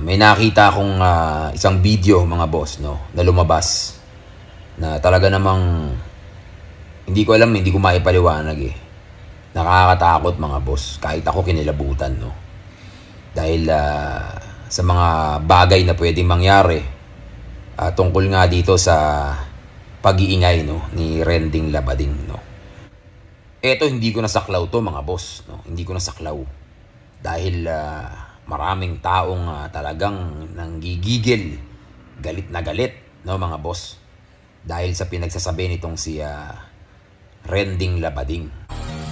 May nakita akong isang video mga boss, no, na lumabas na talaga namang hindi ko alam, hindi ko maipaliwanag eh. Nakakatakot mga boss, kahit ako kinilabutan, no. Dahil sa mga bagay na pwedeng mangyari tungkol nga dito sa pag-iingay, no, ni Rending Labading, no. Eto, hindi ko nasaklaw to mga boss, no. Hindi ko nasaklaw dahil maraming taong talagang nanggigigil, galit na galit, no mga boss, dahil sa pinagsasabi nitong si Rending Labading.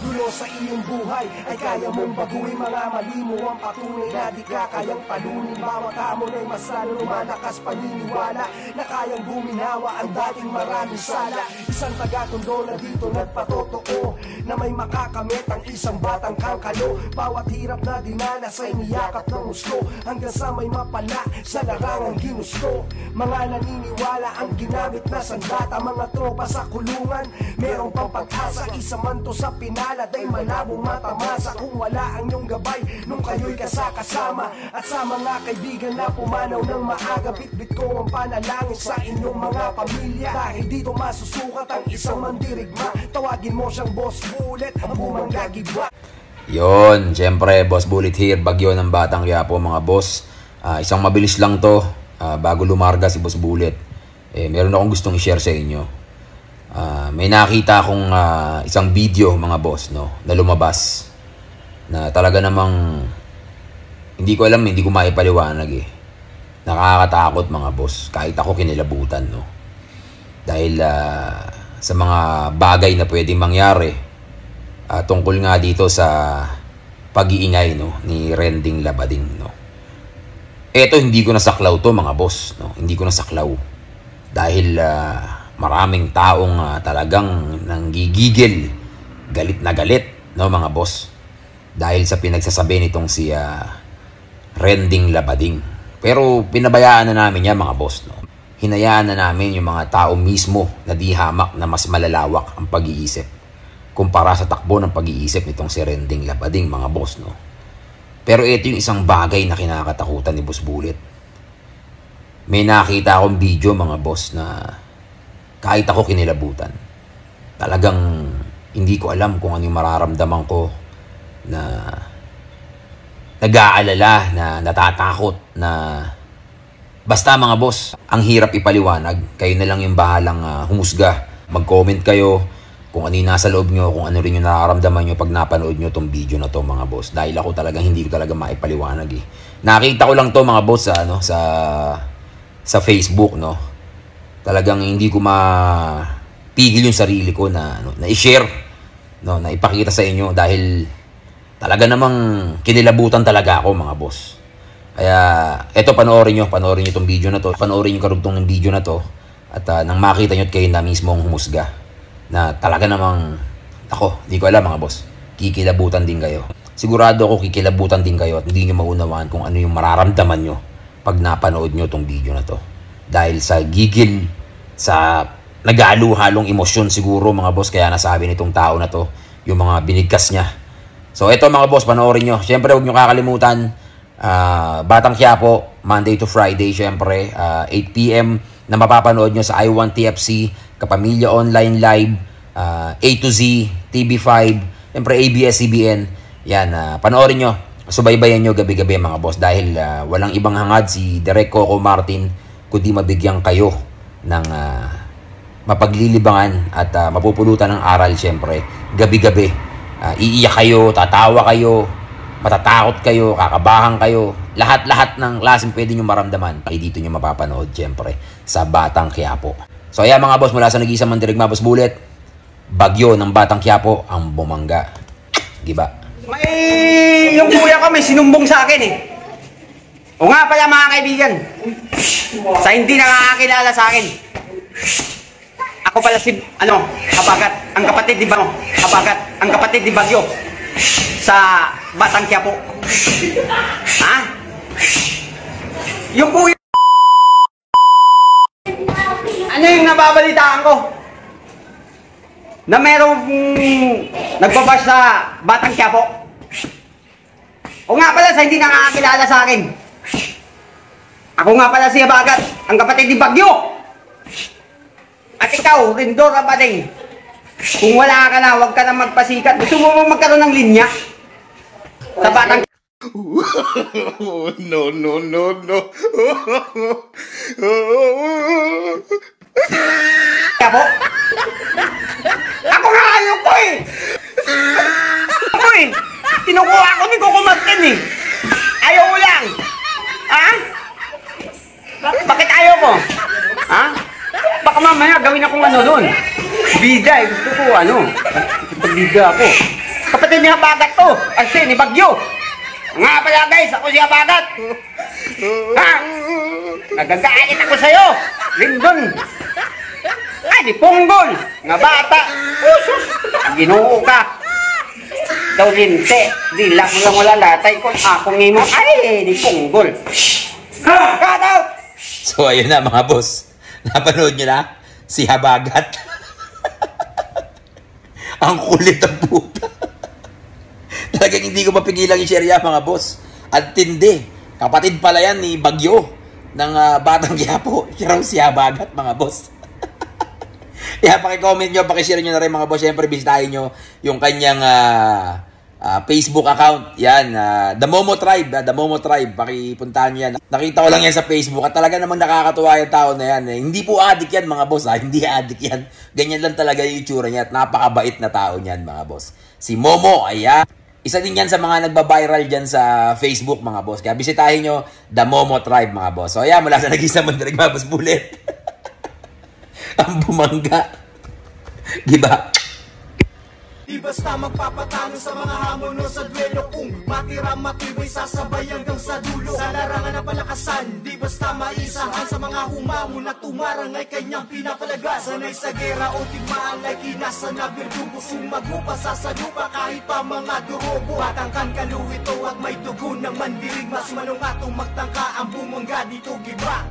Dulo sa iyong buhay ay kaya mong baguhin. Mga mali mo ang patunay na di ka kayang palunin. Bawat hamon ay mas lalo lumalakas paniniwala na kayang buminawa ang dating maraming sala. Isang taga-tondo na dito nagpatotoo na may makakamit ang isang batang kangkalo. Bawat hirap na dinanas ay niyakap ng gusto hanggang sa may mapala sa larangang ginusto. Mga naniniwala ang ginamit na sandata. Mga tropa sa kulungan, merong pang pag-asa. Isa man to sa pinala ay malabong matamasa kung wala ang iyong gabay nung kayo'y kasakasama. At sa mga kaibigan na pumanaw ng maaga, bitbit ko ang panalangin sa inyong mga pamilya. Dahil dito masusukat ang isang mandirigma. Tawagin mo siyang Boss Bullet, ang bumanggagibwa. Yon, syempre Boss Bullet here, bagyo ng Batang Quiapo mga boss. Isang mabilis lang to bago lumarga si Boss Bullet. Meron akong gustong i-share sa inyo. May nakita akong isang video mga boss, no, na lumabas na talaga namang hindi ko alam, hindi ko maipaliwanag eh. Nakakatakot mga boss, kahit ako kinilabutan, no. Dahil sa mga bagay na pwedeng mangyari tungkol nga dito sa pag-iingay, no, ni Rending Labading, no. Eto, hindi ko nasaklaw to mga boss, no. Hindi ko nasaklaw dahil maraming taong talagang nanggigigil, galit na galit, no mga boss, dahil sa pinagsasabi nitong si Rending Labading. Pero pinabayaan na namin yan mga boss, no. Hinayaan na namin yung mga tao mismo na di hamak na mas malalawak ang pag-iisip kumpara sa takbo ng pag-iisip nitong si Rending Labading mga boss, no. Pero ito yung isang bagay na kinakatakutan ni Boss Bullet. May nakita akong video mga boss na kahit ako kinilabutan. Talagang hindi ko alam kung ano yung mararamdaman ko, na nag-aalala, na natatakot, na basta mga boss, ang hirap ipaliwanag. Kayo na lang yung bahalang humusga. Mag-comment kayo kung ano yung nasa loob nyo, kung ano rin yung nararamdaman nyo pag napanood nyo tong video na to mga boss. Dahil ako talagang hindi ko talaga maipaliwanag eh. Nakita ko lang to mga boss sa Facebook, no. Talagang hindi ko mapigil yung sarili ko na i-share, no, na ipakita sa inyo dahil talaga namang kinilabutan talaga ako mga boss. Kaya eto, panoorin nyo tong video na to, panoorin yung karugtong ng video na to, at nang makita nyo at kayo na mismo ang humusga na talaga namang ako, hindi ko alam mga boss, kikilabutan din kayo. Sigurado ako kikilabutan din kayo at hindi nyo maunawaan kung ano yung mararamdaman nyo pag napanood nyo tong video na to. Dahil sa gigil, sa nag-aalu-halong emosyon siguro mga boss, kaya nasabi nitong tao na to yung mga binigkas niya. So eto mga boss, panoorin nyo. Siyempre huwag nyo kakalimutan, Batang Quiapo, Monday to Friday, siyempre 8 PM na mapapanood nyo sa I1TFC, Kapamilya Online Live, A to Z, TV5, siyempre ABS-CBN. Yan, panoorin nyo, subaybayan nyo gabi-gabi mga boss, dahil walang ibang hangad si Direk Coco Martin kundi mabigyan kayo ng mapaglilibangan at mapupulutan ng aral siyempre gabi-gabi. Iiyak kayo, tatawa kayo, matatakot kayo, kakabahan kayo, lahat-lahat ng klaseng pwede nyo maramdaman ay dito nyo mapapanood siyempre sa Batang Quiapo. So ayan mga boss, mula sa nag-iisang mandirigma Boss Bullet, bagyo ng Batang Quiapo ang bumangga. Giba. May yung kuya ko may sinumbong sa akin eh. O nga pala mga kaibigan, sa hindi nakakakilala sa akin, ako pala si, Habagat, ang kapatid ni Bagyo, Habagat, ang kapatid ni Bagyo, sa Batang Quiapo. Ha? Yung kuya, ano yung nababalitaan ko? Na merong nagbabash sa Batang Quiapo. O nga pala, sa hindi nakakakilala sa akin, Ako nga pala si Habagat, ang kapatid ni Bagyo. At ikaw, Rendor Abading. Kung wala ka na, huwag ka na magpasikat. Gusto mo bang magkaroon ng linya? Sa batang... No, no, no, no. Kaya po? Ako nga ayoko eh! Ako eh! Kinukuha ko ni Coco Martin eh! Ayaw ko lang! Ha? Bakit ayaw ko? Ha? Baka mamaya gawin akong ano nun. Bida eh. Gusto ko ano. Bida ako. Kapatid ni Habagat to. Kasi ni Bagyo. Nga pala guys, ako si Habagat. Ha? Nagagalit ako sa'yo. Lindon. Ay, di Punggol. Nga bata. Usus. Ginoo ka. Daw linte. Di lang lang wala latay ko. Akong imo. Ay, di Punggol. Ha? Cut out! So ayun na mga boss. Napanood nyo na? Si Habagat. Ang kulit ang puta. Talagang hindi ko mapigilang i-share yan mga boss. At tindi. Kapatid pala yan ni Bagyo ng Batang Quiapo. Siya raw si Habagat mga boss. Kaya pakicomment nyo, pakishare nyo na rin mga boss. Siyempre bisitahin nyo yung kanyang Facebook account. Yan, The Momo Tribe. The Momo Tribe. Pakipuntahan nyo yan. Nakita ko lang yan sa Facebook at talaga namang nakakatuwa yung tao na yan. Hindi po addict yan mga boss. Hindi addict yan. Ganyan lang talaga yung itsura niya at napakabait na tao niyan mga boss. Si Momo, ayan. Isa din yan sa mga nagba-viral dyan sa Facebook mga boss. Kaya bisitahin nyo The Momo Tribe mga boss. So ayan, mula sa nag-isa mandarig mabos bulit. Ang bumangga. Diba? Di basta magpapatalo sa mga hamon o sa duelo. Kung matira matibay sasabay hanggang sa dulo. Sa larangan ng palakasan, di basta maisahan. Sa mga humamon at tumarang ay kanyang pinapalagas. Sanay sa gera o tigmaan ay kinasan na birdugo. Sumagupa sa salupa kahit pa mga durobo. Patangkan kaluwito at may dugo ng mandirig. Mas manong atong magtangka ang bumangga dito giba.